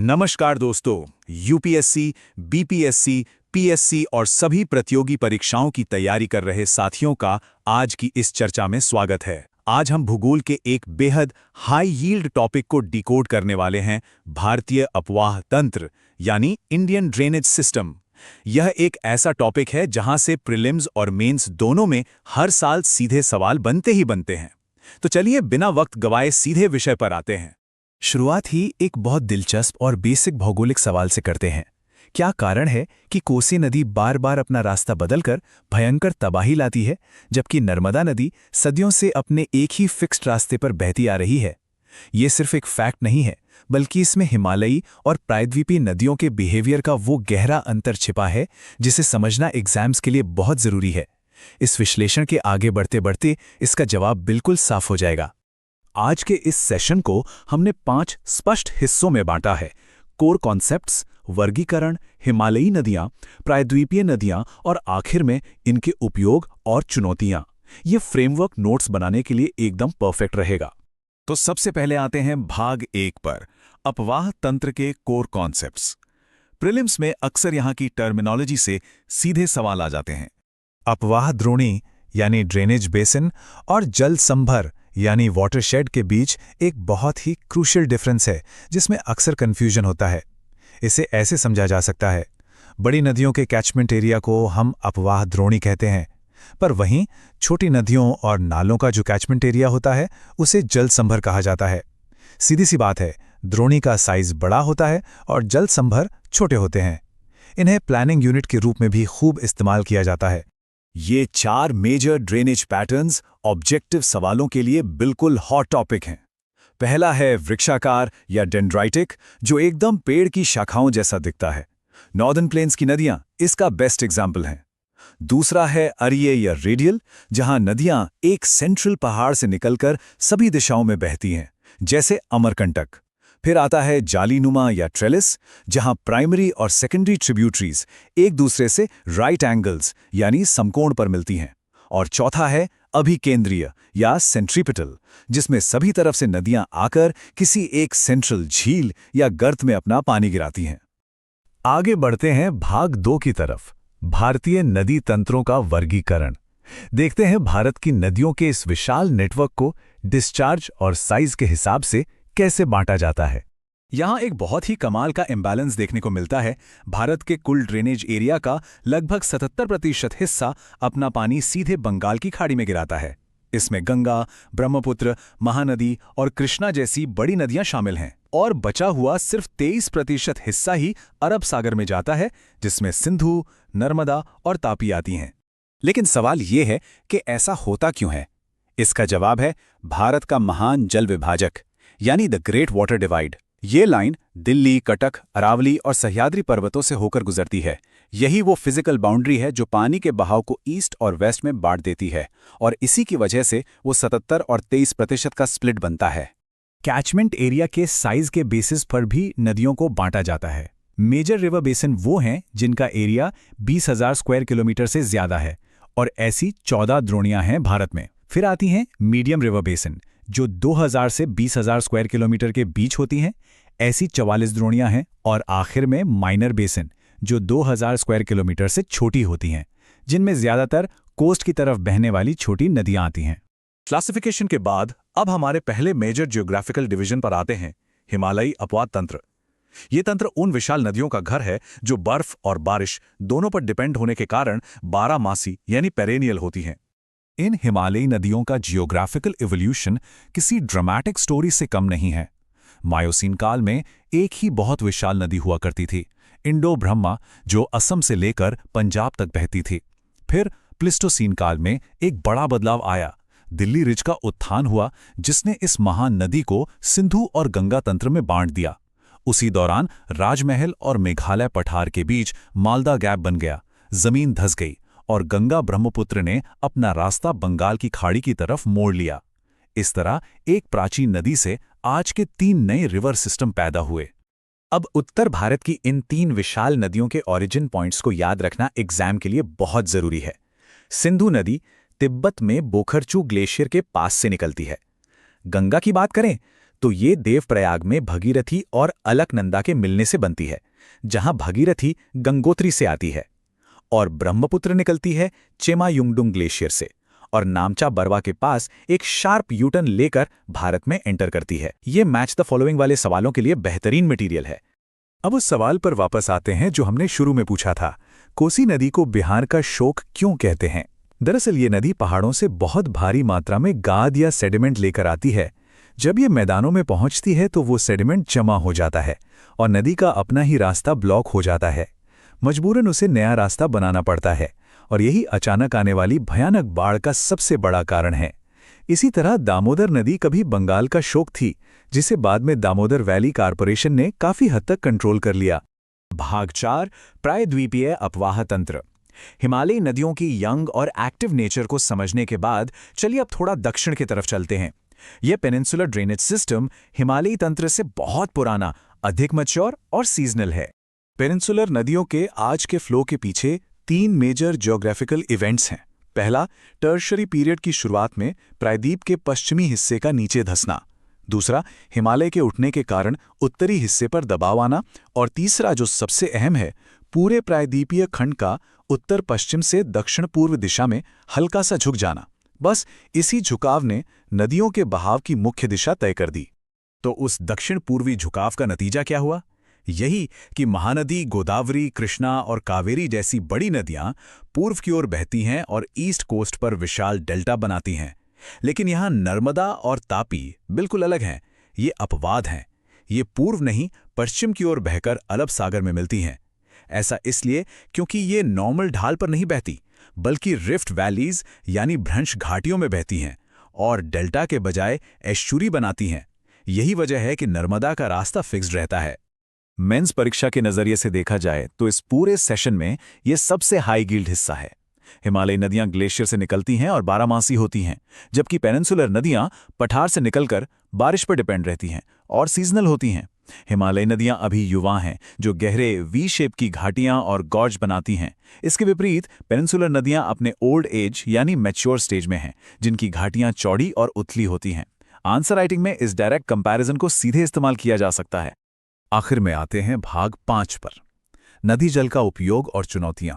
नमस्कार दोस्तों, UPSC, BPSC, PSC और सभी प्रतियोगी परीक्षाओं की तैयारी कर रहे साथियों का आज की इस चर्चा में स्वागत है। आज हम भूगोल के एक बेहद हाई यील्ड टॉपिक को डिकोड करने वाले हैं, भारतीय अपवाह तंत्र यानी इंडियन ड्रेनेज सिस्टम। यह एक ऐसा टॉपिक है जहां से प्रीलिम्स और मेंस दोनों में हर साल सीधे सवाल बनते ही बनते हैं। तो चलिए बिना वक्त गवाए सीधे विषय पर आते हैं। शुरुआत ही एक बहुत दिलचस्प और बेसिक भौगोलिक सवाल से करते हैं। क्या कारण है कि कोसी नदी बार बार अपना रास्ता बदलकर भयंकर तबाही लाती है, जबकि नर्मदा नदी सदियों से अपने एक ही फिक्स्ड रास्ते पर बहती आ रही है? ये सिर्फ एक फैक्ट नहीं है, बल्कि इसमें हिमालयी और प्रायद्वीपीय नदियों के बिहेवियर का वो गहरा अंतर छिपा है जिसे समझना एग्जाम्स के लिए बहुत जरूरी है। इस विश्लेषण के आगे बढ़ते बढ़ते इसका जवाब बिल्कुल साफ हो जाएगा। आज के इस सेशन को हमने 5 स्पष्ट हिस्सों में बांटा है: कोर कॉन्सेप्ट्स, वर्गीकरण, हिमालयी नदियां, प्रायद्वीपीय नदियां और आखिर में इनके उपयोग और चुनौतियां। ये फ्रेमवर्क नोट्स बनाने के लिए एकदम परफेक्ट रहेगा। तो सबसे पहले आते हैं भाग 1 पर, अपवाह तंत्र के कोर कॉन्सेप्ट्स। प्रीलिम्स में अक्सर यहां की टर्मिनोलॉजी से सीधे सवाल आ जाते हैं। अपवाह द्रोणी यानी ड्रेनेज बेसिन और जल संभर यानी वाटरशेड के बीच एक बहुत ही क्रूशियल डिफरेंस है जिसमें अक्सर कन्फ्यूजन होता है। इसे ऐसे समझा जा सकता है, बड़ी नदियों के कैचमेंट एरिया को हम अपवाह द्रोणी कहते हैं, पर वहीं छोटी नदियों और नालों का जो कैचमेंट एरिया होता है उसे जल संभर कहा जाता है। सीधी सी बात है, द्रोणी का साइज बड़ा होता है और जल संभर छोटे होते हैं। इन्हें प्लानिंग यूनिट के रूप में भी खूब इस्तेमाल किया जाता है। ये 4 मेजर ड्रेनेज पैटर्न्स ऑब्जेक्टिव सवालों के लिए बिल्कुल हॉट टॉपिक हैं। पहला है वृक्षाकार या डेंड्राइटिक, जो एकदम पेड़ की शाखाओं जैसा दिखता है। नॉर्दर्न प्लेन्स की नदियां इसका बेस्ट एग्जाम्पल हैं। दूसरा है अरीय या रेडियल, जहां नदियां एक सेंट्रल पहाड़ से निकलकर सभी दिशाओं में बहती हैं, जैसे अमरकंटक। फिर आता है जालीनुमा या ट्रेलिस, जहां प्राइमरी और सेकेंडरी ट्रिब्यूटरीज एक दूसरे से राइट एंगल्स यानी समकोण पर मिलती हैं। और चौथा है अभिकेंद्रीय या सेंट्रीपिटल, जिसमें सभी तरफ से नदियां आकर किसी एक सेंट्रल झील या गर्त में अपना पानी गिराती हैं। आगे बढ़ते हैं भाग 2 की तरफ, भारतीय नदी तंत्रों का वर्गीकरण। देखते हैं भारत की नदियों के इस विशाल नेटवर्क को डिस्चार्ज और साइज के हिसाब से कैसे बांटा जाता है। यहां एक बहुत ही कमाल का इम्बैलेंस देखने को मिलता है। भारत के कुल ड्रेनेज एरिया का लगभग 77% हिस्सा अपना पानी सीधे बंगाल की खाड़ी में गिराता है। इसमें गंगा, ब्रह्मपुत्र, महानदी और कृष्णा जैसी बड़ी नदियां शामिल हैं, और बचा हुआ सिर्फ 23% हिस्सा ही अरब सागर में जाता है, जिसमें सिंधु, नर्मदा और तापी आती हैं। लेकिन सवाल ये है कि ऐसा होता क्यों है? इसका जवाब है भारत का महान जल विभाजक यानी द ग्रेट वाटर डिवाइड। ये लाइन दिल्ली, कटक, अरावली और सह्याद्री पर्वतों से होकर गुजरती है। यही वो फिजिकल बाउंड्री है जो पानी के बहाव को ईस्ट और वेस्ट में बांट देती है, और इसी की वजह से वो 77 और 23% का स्प्लिट बनता है। कैचमेंट एरिया के साइज के बेसिस पर भी नदियों को बांटा जाता है। मेजर रिवर बेसिन वो हैं जिनका एरिया 20,000 स्क्वायर किलोमीटर से ज्यादा है, और ऐसी 14 द्रोणियां हैं भारत में। फिर आती हैं मीडियम रिवर बेसिन, जो 2,000 से 20,000 स्क्वायर किलोमीटर के बीच होती हैं। ऐसी 44 द्रोणियां हैं। और आखिर में माइनर बेसिन, जो 2,000 स्क्वायर किलोमीटर से छोटी होती हैं, जिनमें ज्यादातर कोस्ट की तरफ बहने वाली छोटी नदियां आती हैं। क्लासिफिकेशन के बाद अब हमारे पहले मेजर जियोग्राफिकल डिवीजन पर आते हैं, हिमालयी अपवाह तंत्र। ये तंत्र उन विशाल नदियों का घर है जो बर्फ और बारिश दोनों पर डिपेंड होने के कारण 12 मासी यानी पेरेनियल होती हैं। इन हिमालयी नदियों का जियोग्राफिकल इवोल्यूशन किसी ड्रामेटिक स्टोरी से कम नहीं है। मायोसीन काल में एक ही बहुत विशाल नदी हुआ करती थी, इंडो ब्रह्मा, जो असम से लेकर पंजाब तक बहती थी। फिर प्लिस्टोसीन काल में एक बड़ा बदलाव आया, दिल्ली रिज का उत्थान हुआ, जिसने इस महान नदी को सिंधु और गंगा तंत्र में बांट दिया। उसी दौरान राजमहल और मेघालय पठार के बीच मालदा गैप बन गया, जमीन धंस गई और गंगा ब्रह्मपुत्र ने अपना रास्ता बंगाल की खाड़ी की तरफ मोड़ लिया। इस तरह एक प्राचीन नदी से आज के 3 नए रिवर सिस्टम पैदा हुए। अब उत्तर भारत की इन 3 विशाल नदियों के ओरिजिन पॉइंट्स को याद रखना एग्जाम के लिए बहुत जरूरी है। सिंधु नदी तिब्बत में बोखरचू ग्लेशियर के पास से निकलती है। गंगा की बात करें तो ये देवप्रयाग में भगीरथी और अलकनंदा के मिलने से बनती है, जहां भगीरथी गंगोत्री से आती है और ब्रह्मपुत्र निकलती है चेमायुंगडुंग ग्लेशियर से और नामचा बरवा के पास एक शार्प यूटर्न लेकर भारत में एंटर करती है। ये मैच द फॉलोइंग वाले सवालों के लिए बेहतरीन मटेरियल है। अब उस सवाल पर वापस आते हैं जो हमने शुरू में पूछा था, कोसी नदी को बिहार का शोक क्यों कहते हैं? दरअसल ये नदी पहाड़ों से बहुत भारी मात्रा में गाद या सेडिमेंट लेकर आती है। जब ये मैदानों में पहुंचती है तो वो सेडिमेंट जमा हो जाता है और नदी का अपना ही रास्ता ब्लॉक हो जाता है। मजबूरन उसे नया रास्ता बनाना पड़ता है और यही अचानक आने वाली भयानक बाढ़ का सबसे बड़ा कारण है। इसी तरह दामोदर नदी कभी बंगाल का शोक थी, जिसे बाद में दामोदर वैली कॉर्पोरेशन ने काफी हद तक कंट्रोल कर लिया। भाग 4, प्रायद्वीपीय अपवाह तंत्र। हिमालयी नदियों की यंग और एक्टिव नेचर को समझने के बाद चलिए अब थोड़ा दक्षिण की तरफ चलते हैं। यह पेनिनसुलर ड्रेनेज सिस्टम हिमालयी तंत्र से बहुत पुराना, अधिक मैच्योर और सीजनल है। पेनिनसुलर नदियों के आज के फ्लो के पीछे 3 मेजर ज्योग्राफिकल इवेंट्स हैं। पहला, टर्शरी पीरियड की शुरुआत में प्रायद्वीप के पश्चिमी हिस्से का नीचे धंसना। दूसरा, हिमालय के उठने के कारण उत्तरी हिस्से पर दबाव आना। और तीसरा, जो सबसे अहम है, पूरे प्रायद्वीपीय खंड का उत्तर पश्चिम से दक्षिण पूर्व दिशा में हल्का सा झुक जाना। बस इसी झुकाव ने नदियों के बहाव की मुख्य दिशा तय कर दी। तो उस दक्षिण पूर्वी झुकाव का नतीजा क्या हुआ? यही कि महानदी, गोदावरी, कृष्णा और कावेरी जैसी बड़ी नदियां पूर्व की ओर बहती हैं और ईस्ट कोस्ट पर विशाल डेल्टा बनाती हैं। लेकिन यहाँ नर्मदा और तापी बिल्कुल अलग हैं। ये अपवाद हैं। ये पूर्व नहीं, पश्चिम की ओर बहकर अरब सागर में मिलती हैं। ऐसा इसलिए क्योंकि ये नॉर्मल ढाल पर नहीं बहती, बल्कि रिफ्ट वैलीज यानी भ्रंश घाटियों में बहती हैं और डेल्टा के बजाय एस्चुरी बनाती हैं। यही वजह है कि नर्मदा का रास्ता फिक्स्ड रहता है। मेंस परीक्षा के नजरिए से देखा जाए तो इस पूरे सेशन में ये सबसे हाई गिल्ड हिस्सा है। हिमालयी नदियां ग्लेशियर से निकलती हैं और बारहमासी होती हैं, जबकि पेनिनसुलर नदियां पठार से निकलकर बारिश पर डिपेंड रहती हैं और सीजनल होती हैं। हिमालयी नदियां अभी युवा हैं, जो गहरे वी शेप की घाटियां और गॉर्ज बनाती हैं। इसके विपरीत पेनिनसुलर नदियां अपने ओल्ड एज यानी मैच्योर स्टेज में हैं, जिनकी घाटियां चौड़ी और उथली होती हैं। आंसर राइटिंग में इस डायरेक्ट कंपैरिजन को सीधे इस्तेमाल किया जा सकता है। आखिर में आते हैं भाग 5 पर, नदी जल का उपयोग और चुनौतियां।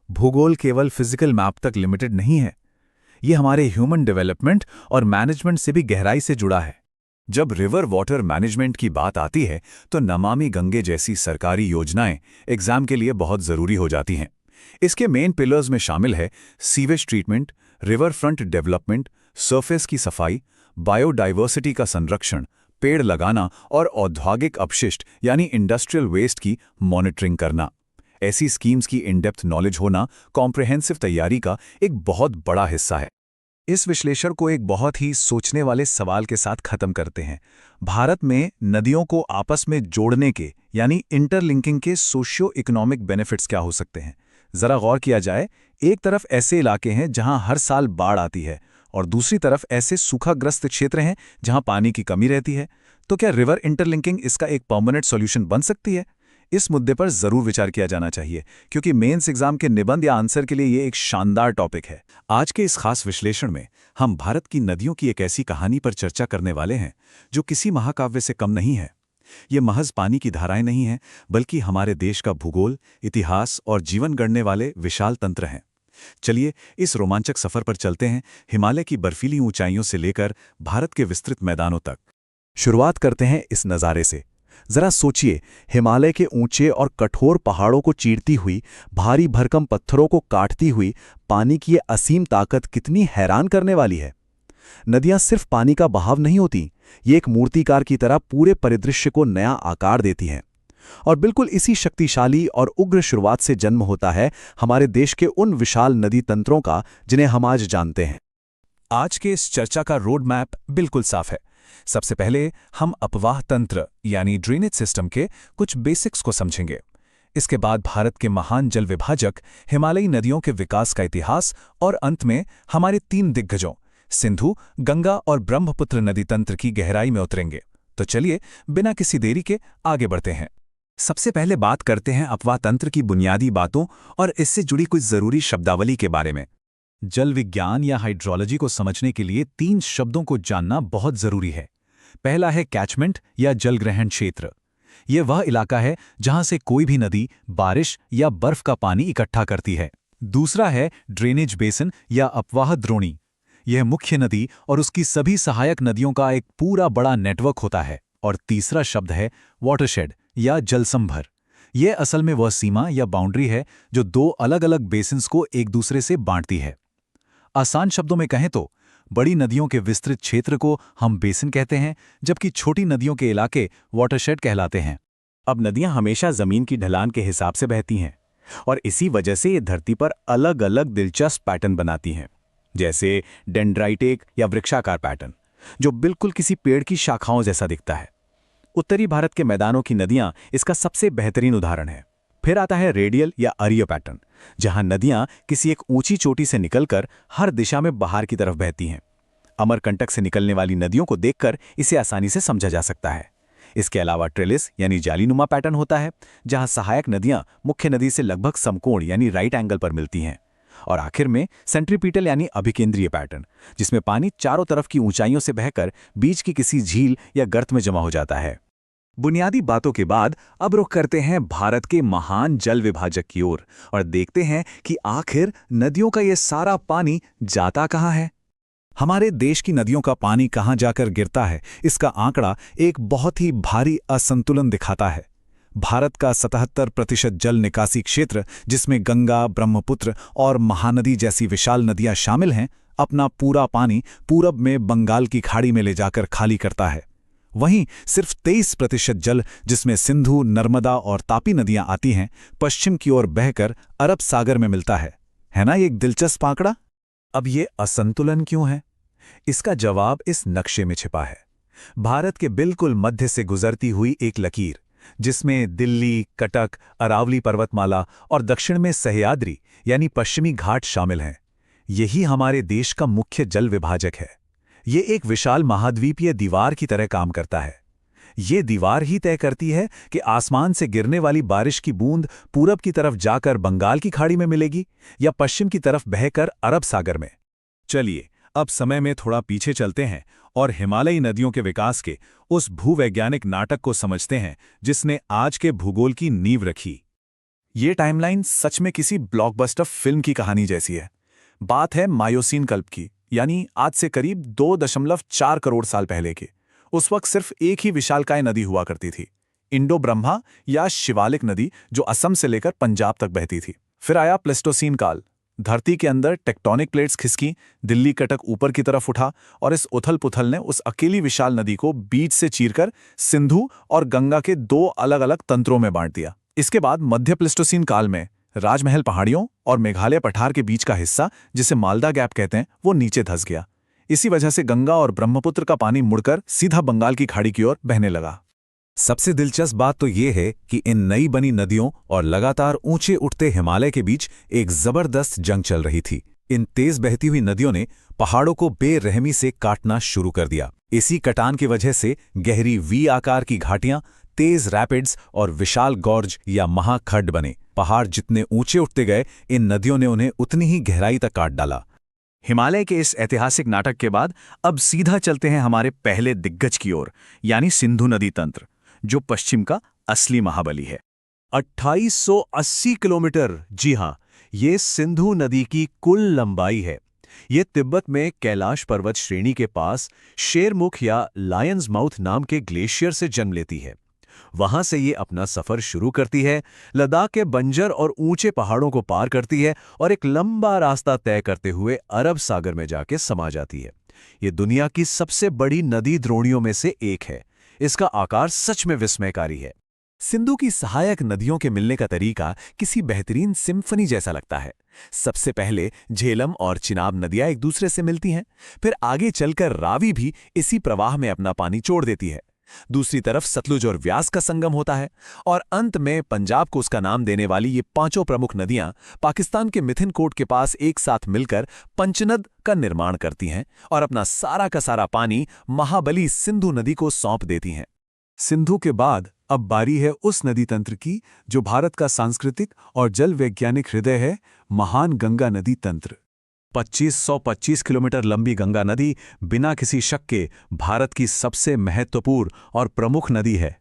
भूगोल केवल फिजिकल मैप तक लिमिटेड नहीं है, ये हमारे ह्यूमन डेवलपमेंट और मैनेजमेंट से भी गहराई से जुड़ा है। जब रिवर वाटर मैनेजमेंट की बात आती है तो नमामि गंगे जैसी सरकारी योजनाएं एग्जाम के लिए बहुत जरूरी हो जाती हैं। इसके मेन पिलर्स में शामिल है sewage treatment, river front development, surface की सफाई, बायोडाइवर्सिटी का संरक्षण, पेड़ लगाना और औद्योगिक अपशिष्ट यानी इंडस्ट्रियल वेस्ट की मॉनिटरिंग करना। ऐसी स्कीम्स की इन-डेप्थ नॉलेज होना कॉम्प्रिहेंसिव तैयारी का एक बहुत बड़ा हिस्सा है। इस विश्लेषण को एक बहुत ही सोचने वाले सवाल के साथ खत्म करते हैं। भारत में नदियों को आपस में जोड़ने के यानी इंटरलिंकिंग के सोशियो इकोनॉमिक बेनिफिट्स क्या हो सकते हैं? जरा गौर किया जाए, एक तरफ ऐसे इलाके हैं जहां हर साल बाढ़ आती है और दूसरी तरफ ऐसे सूखाग्रस्त क्षेत्र हैं जहां पानी की कमी रहती है। तो क्या रिवर इंटरलिंकिंग इसका एक परमानेंट सॉल्यूशन बन सकती है? इस मुद्दे पर जरूर विचार किया जाना चाहिए, क्योंकि मेंस एग्जाम के निबंध या आंसर के लिए ये एक शानदार टॉपिक है। आज के इस खास विश्लेषण में हम भारत की नदियों की एक ऐसी कहानी पर चर्चा करने वाले हैं जो किसी महाकाव्य से कम नहीं है। ये महज पानी की धाराएं नहीं हैं, बल्कि हमारे देश का भूगोल, इतिहास और जीवन गढ़ने वाले विशाल तंत्र हैं। चलिए इस रोमांचक सफर पर चलते हैं, हिमालय की बर्फीली ऊंचाइयों से लेकर भारत के विस्तृत मैदानों तक। शुरुआत करते हैं इस नज़ारे से। जरा सोचिए, हिमालय के ऊंचे और कठोर पहाड़ों को चीरती हुई, भारी भरकम पत्थरों को काटती हुई पानी की ये असीम ताकत कितनी हैरान करने वाली है। नदियां सिर्फ पानी का बहाव नहीं होती, ये एक मूर्तिकार की तरह पूरे परिदृश्य को नया आकार देती हैं। और बिल्कुल इसी शक्तिशाली और उग्र शुरुआत से जन्म होता है हमारे देश के उन विशाल नदी तंत्रों का जिन्हें हम आज जानते हैं। आज के इस चर्चा का रोड मैप बिल्कुल साफ है। सबसे पहले हम अपवाह तंत्र यानी ड्रेनेज सिस्टम के कुछ बेसिक्स को समझेंगे। इसके बाद भारत के महान जल विभाजक हिमालयी नदियों के विकास का इतिहास और अंत में हमारे 3 दिग्गजों सिंधु, गंगा और ब्रह्मपुत्र नदी तंत्र की गहराई में उतरेंगे। तो चलिए बिना किसी देरी के आगे बढ़ते हैं। सबसे पहले बात करते हैं अपवाह तंत्र की बुनियादी बातों और इससे जुड़ी कुछ जरूरी शब्दावली के बारे में। जल विज्ञान या हाइड्रोलॉजी को समझने के लिए 3 शब्दों को जानना बहुत जरूरी है। पहला है कैचमेंट या जलग्रहण क्षेत्र। यह वह इलाका है जहां से कोई भी नदी बारिश या बर्फ का पानी इकट्ठा करती है। दूसरा है ड्रेनेज बेसिन या अपवाह द्रोणी। यह मुख्य नदी और उसकी सभी सहायक नदियों का एक पूरा बड़ा नेटवर्क होता है। और तीसरा शब्द है वाटरशेड या जलसंभर। यह असल में वह सीमा या बाउंड्री है जो दो अलग अलग बेसिन्स को एक दूसरे से बांटती है। आसान शब्दों में कहें तो बड़ी नदियों के विस्तृत क्षेत्र को हम बेसिन कहते हैं, जबकि छोटी नदियों के इलाके वाटरशेड कहलाते हैं। अब नदियां हमेशा जमीन की ढलान के हिसाब से बहती हैं और इसी वजह से ये धरती पर अलग अलग दिलचस्प पैटर्न बनाती हैं, जैसे डेंड्राइटिक या वृक्षाकार पैटर्न, जो बिल्कुल किसी पेड़ की शाखाओं जैसा दिखता है। उत्तरी भारत के मैदानों की नदियां इसका सबसे बेहतरीन उदाहरण है। फिर आता है रेडियल या अरीय पैटर्न, जहां नदियां किसी एक ऊंची चोटी से निकलकर हर दिशा में बाहर की तरफ बहती हैं। अमरकंटक से निकलने वाली नदियों को देखकर इसे आसानी से समझा जा सकता है। इसके अलावा ट्रेलिस यानी जालीनुमा पैटर्न होता है, जहां सहायक नदियां मुख्य नदी से लगभग समकोण यानी राइट एंगल पर मिलती हैं। और आखिर में सेंट्रीपीटल यानी अभिकेंद्रीय पैटर्न, जिसमें पानी चारों तरफ की ऊंचाइयों से बहकर बीच की किसी झील या गर्त में जमा हो जाता है। बुनियादी बातों के बाद अब रुख करते हैं भारत के महान जल विभाजक की ओर और देखते हैं कि आखिर नदियों का ये सारा पानी जाता कहाँ है। हमारे देश की नदियों का पानी कहाँ जाकर गिरता है, इसका आंकड़ा एक बहुत ही भारी असंतुलन दिखाता है। भारत का 77% जल निकासी क्षेत्र, जिसमें गंगा, ब्रह्मपुत्र और महानदी जैसी विशाल नदियां शामिल हैं, अपना पूरा पानी पूरब में बंगाल की खाड़ी में ले जाकर खाली करता है। वहीं सिर्फ 23% जल, जिसमें सिंधु, नर्मदा और तापी नदियां आती हैं, पश्चिम की ओर बहकर अरब सागर में मिलता है ना ये एक दिलचस्प आंकड़ा। अब ये असंतुलन क्यों है? इसका जवाब इस नक्शे में छिपा है। भारत के बिल्कुल मध्य से गुजरती हुई एक लकीर, जिसमें दिल्ली, कटक, अरावली पर्वतमाला और दक्षिण में सह्याद्री यानी पश्चिमी घाट शामिल हैं। यही हमारे देश का मुख्य जल विभाजक है। ये एक विशाल महाद्वीपीय दीवार की तरह काम करता है। ये दीवार ही तय करती है कि आसमान से गिरने वाली बारिश की बूंद पूरब की तरफ जाकर बंगाल की खाड़ी में मिलेगी या पश्चिम की तरफ बहकर अरब सागर में। चलिए अब समय में थोड़ा पीछे चलते हैं और हिमालयी नदियों के विकास के उस भूवैज्ञानिक नाटक को समझते हैं जिसने आज के भूगोल की नींव रखी। ये टाइमलाइन सच में किसी ब्लॉकबस्टर फिल्म की कहानी जैसी है। बात है मायोसीन कल्प की, यानी आज से करीब 2.4 करोड़ साल पहले के। उस वक्त सिर्फ एक ही विशालकाय नदी हुआ करती थी, इंडो ब्रह्मा या शिवालिक नदी, जो असम से लेकर पंजाब तक बहती थी। फिर आया प्लेस्टोसीन काल। धरती के अंदर टेक्टोनिक प्लेट्स खिसकी, दिल्ली कटक ऊपर की तरफ उठा और इस उथल पुथल ने उस अकेली विशाल नदी को बीच से चीरकर सिंधु और गंगा के दो अलग अलग तंत्रों में बांट दिया। इसके बाद मध्य प्लेस्टोसीन काल में राजमहल पहाड़ियों और मेघालय पठार के बीच का हिस्सा, जिसे मालदा गैप कहते हैं, वो नीचे धंस गया। इसी वजह से गंगा और ब्रह्मपुत्र का पानी मुड़कर सीधा बंगाल की खाड़ी की ओर बहने लगा। सबसे दिलचस्प बात तो ये है कि इन नई बनी नदियों और लगातार ऊंचे उठते हिमालय के बीच एक जबरदस्त जंग चल रही थी। इन तेज बहती हुई नदियों ने पहाड़ों को बेरहमी से काटना शुरू कर दिया। इसी कटान की वजह से गहरी वी आकार की घाटियां, तेज रैपिड्स और विशाल गॉर्ज या महाखड्ड बने। पहाड़ जितने ऊंचे उठते गए, इन नदियों ने उन्हें उतनी ही गहराई तक काट डाला। हिमालय के इस ऐतिहासिक नाटक के बाद अब सीधा चलते हैं हमारे पहले दिग्गज की ओर, यानी सिंधु नदी तंत्र, जो पश्चिम का असली महाबली है। 2880 किलोमीटर, जी हां, ये सिंधु नदी की कुल लंबाई है। ये तिब्बत में कैलाश पर्वत श्रेणी के पास शेरमुख या लायंस माउथ नाम के ग्लेशियर से जन्म लेती है। वहां से ये अपना सफर शुरू करती है, लद्दाख के बंजर और ऊंचे पहाड़ों को पार करती है और एक लंबा रास्ता तय करते हुए अरब सागर में जाके समा जाती है। ये दुनिया की सबसे बड़ी नदी द्रोणियों में से एक है। इसका आकार सच में विस्मयकारी है। सिंधु की सहायक नदियों के मिलने का तरीका किसी बेहतरीन सिम्फनी जैसा लगता है। सबसे पहले झेलम और चिनाब नदियां एक दूसरे से मिलती हैं, फिर आगे चलकर रावी भी इसी प्रवाह में अपना पानी छोड़ देती है। दूसरी तरफ सतलुज और व्यास का संगम होता है और अंत में पंजाब को उसका नाम देने वाली ये पांचों प्रमुख नदियां पाकिस्तान के मिथिनकोट के पास एक साथ मिलकर पंचनद का निर्माण करती हैं और अपना सारा का सारा पानी महाबली सिंधु नदी को सौंप देती हैं। सिंधु के बाद अब बारी है उस नदी तंत्र की जो भारत का सांस्कृतिक और जल वैज्ञानिक हृदय है, महान गंगा नदी तंत्र। 2525 किलोमीटर लंबी गंगा नदी बिना किसी शक के भारत की सबसे महत्वपूर्ण और प्रमुख नदी है।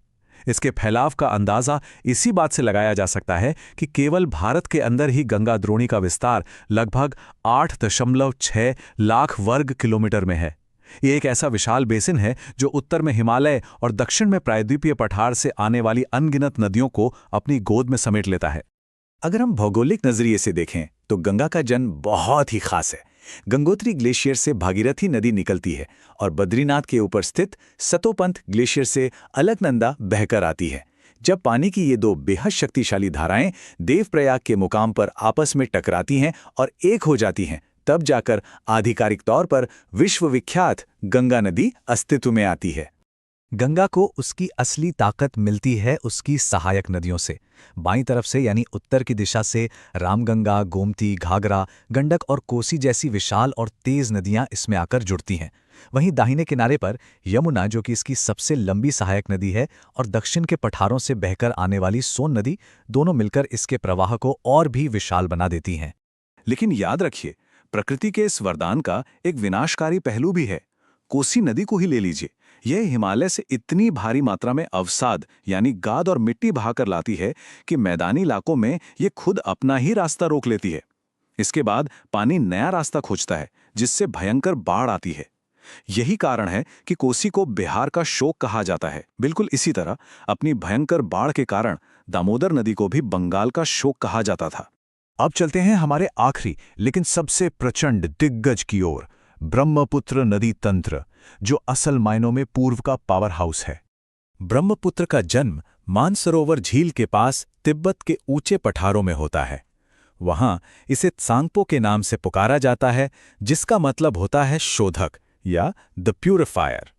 इसके फैलाव का अंदाजा इसी बात से लगाया जा सकता है कि केवल भारत के अंदर ही गंगा द्रोणी का विस्तार लगभग 8.6 लाख वर्ग किलोमीटर में है। ये एक ऐसा विशाल बेसिन है जो उत्तर में हिमालय और दक्षिण में प्रायद्वीपीय पठार से आने वाली अनगिनत नदियों को अपनी गोद में समेट लेता है। अगर हम भौगोलिक नजरिए से देखें तो गंगा का जन्म बहुत ही खास है। गंगोत्री ग्लेशियर से भागीरथी नदी निकलती है और बद्रीनाथ के ऊपर स्थित सतोपंथ ग्लेशियर से अलकनंदा बहकर आती है। जब पानी की ये दो बेहद शक्तिशाली धाराएं देवप्रयाग के मुकाम पर आपस में टकराती हैं और एक हो जाती हैं, तब जाकर आधिकारिक तौर पर विश्वविख्यात गंगा नदी अस्तित्व में आती है। गंगा को उसकी असली ताकत मिलती है उसकी सहायक नदियों से। बाईं तरफ से यानी उत्तर की दिशा से रामगंगा, गोमती, घाघरा, गंडक और कोसी जैसी विशाल और तेज नदियां इसमें आकर जुड़ती हैं। वहीं दाहिने किनारे पर यमुना, जो कि इसकी सबसे लंबी सहायक नदी है, और दक्षिण के पठारों से बहकर आने वाली सोन नदी, दोनों मिलकर इसके प्रवाह को और भी विशाल बना देती हैं। लेकिन याद रखिए, प्रकृति के इस वरदान का एक विनाशकारी पहलू भी है। कोसी नदी को ही ले लीजिए, यह हिमालय से इतनी भारी मात्रा में अवसाद यानी गाद और मिट्टी बहाकर लाती है कि मैदानी इलाकों में यह खुद अपना ही रास्ता रोक लेती है। इसके बाद पानी नया रास्ता खोजता है, जिससे भयंकर बाढ़ आती है। यही कारण है कि कोसी को बिहार का शोक कहा जाता है। बिल्कुल इसी तरह अपनी भयंकर बाढ़ के कारण दामोदर नदी को भी बंगाल का शोक कहा जाता था। अब चलते हैं हमारे आखिरी लेकिन सबसे प्रचंड दिग्गज की ओर, ब्रह्मपुत्र नदी तंत्र, जो असल मायनों में पूर्व का पावर हाउस है। ब्रह्मपुत्र का जन्म मानसरोवर झील के पास तिब्बत के ऊंचे पठारों में होता है। वहां इसे त्सांगपो के नाम से पुकारा जाता है, जिसका मतलब होता है शोधक या द प्यूरिफायर।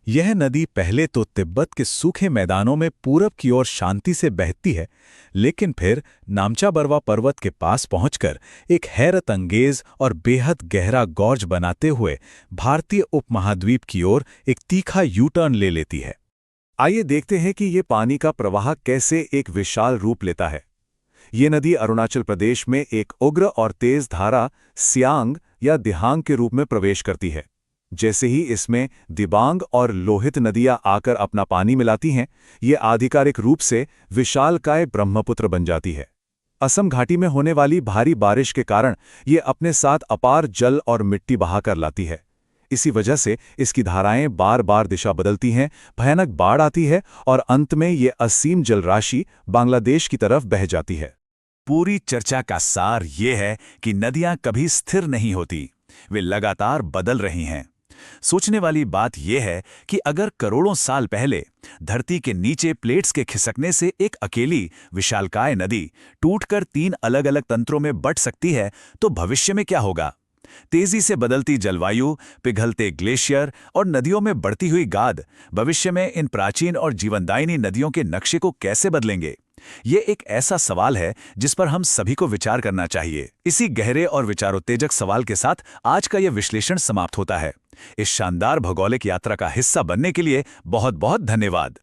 यह नदी पहले तो तिब्बत के सूखे मैदानों में पूरब की ओर शांति से बहती है, लेकिन फिर नामचा बरवा पर्वत के पास पहुंचकर एक हैरत अंगेज और बेहद गहरा गॉर्ज बनाते हुए भारतीय उपमहाद्वीप की ओर एक तीखा यू टर्न ले लेती है। आइए देखते हैं कि ये पानी का प्रवाह कैसे एक विशाल रूप लेता है। ये नदी अरुणाचल प्रदेश में एक उग्र और तेज धारा सियांग या दिहांग के रूप में प्रवेश करती है। जैसे ही इसमें दिबांग और लोहित नदियां आकर अपना पानी मिलाती हैं, ये आधिकारिक रूप से विशालकाय ब्रह्मपुत्र बन जाती है। असम घाटी में होने वाली भारी बारिश के कारण ये अपने साथ अपार जल और मिट्टी बहाकर लाती है। इसी वजह से इसकी धाराएं बार बार दिशा बदलती हैं, भयानक बाढ़ आती है और अंत में ये असीम जलराशि बांग्लादेश की तरफ बह जाती है। पूरी चर्चा का सार ये है कि नदियां कभी स्थिर नहीं होती, वे लगातार बदल रही हैं। सोचने वाली बात यह है कि अगर करोड़ों साल पहले धरती के नीचे प्लेट्स के खिसकने से एक अकेली विशालकाय नदी टूटकर 3 अलग-अलग तंत्रों में बंट सकती है, तो भविष्य में क्या होगा? तेजी से बदलती जलवायु, पिघलते ग्लेशियर और नदियों में बढ़ती हुई गाद भविष्य में इन प्राचीन और जीवनदायिनी नदियों के नक्शे को कैसे बदलेंगे? ये एक ऐसा सवाल है जिस पर हम सभी को विचार करना चाहिए। इसी गहरे और विचारोत्तेजक सवाल के साथ आज का यह विश्लेषण समाप्त होता है। इस शानदार भौगोलिक यात्रा का हिस्सा बनने के लिए बहुत बहुत धन्यवाद।